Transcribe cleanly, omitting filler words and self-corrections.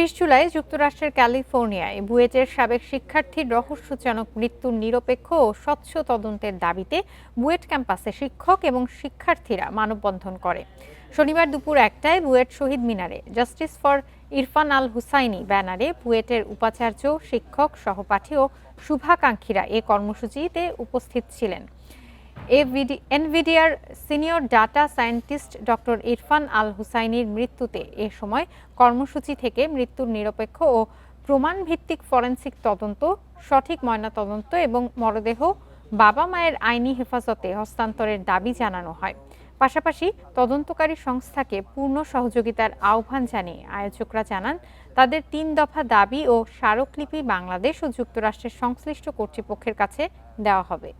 ৩০ জুলাই যুক্তরাষ্ট্রের ক্যালিফোর্নিয়ায় বুয়েটের সাবেক শিক্ষার্থীর রহস্যজনক মৃত্যুর নিরপেক্ষ ও স্বচ্ছ তদন্তের দাবিতে বুয়েট ক্যাম্পাসে শিক্ষক এবং শিক্ষার্থীরা মানববন্ধন করে। শনিবার দুপুর ১টায় বুয়েট শহীদ মিনারে জাস্টিস ফর ইরফান আল হুসাইনি ব্যানারে বুয়েটের উপাচার্য, শিক্ষক, সহপাঠী ও শুভাকাঙ্ক্ষীরা এ কর্মসূচিতে উপস্থিত ছিলেন। NVDR senior data scientist doctor Irfan Al হুসাইনির মৃত্যুতে এ সময় কর্মসূচি থেকে মৃত্যুর নিরপেক্ষ ও প্রমাণভিত্তিক ফরেনসিক তদন্ত, সঠিক ময়নাতদন্ত এবং মরদেহ বাবা মায়ের আইনি হেফাজতে হস্তান্তরের দাবি জানানো হয়। পাশাপাশি তদন্তকারী সংস্থাকে পূর্ণ সহযোগিতার আহ্বান জানিয়ে আয়োজকরা জানান, তাদের ৩ দফা দাবি ও স্মারকলিপি বাংলাদেশ ও যুক্তরাষ্ট্রের সংশ্লিষ্ট কর্তৃপক্ষের কাছে দেওয়া হবে।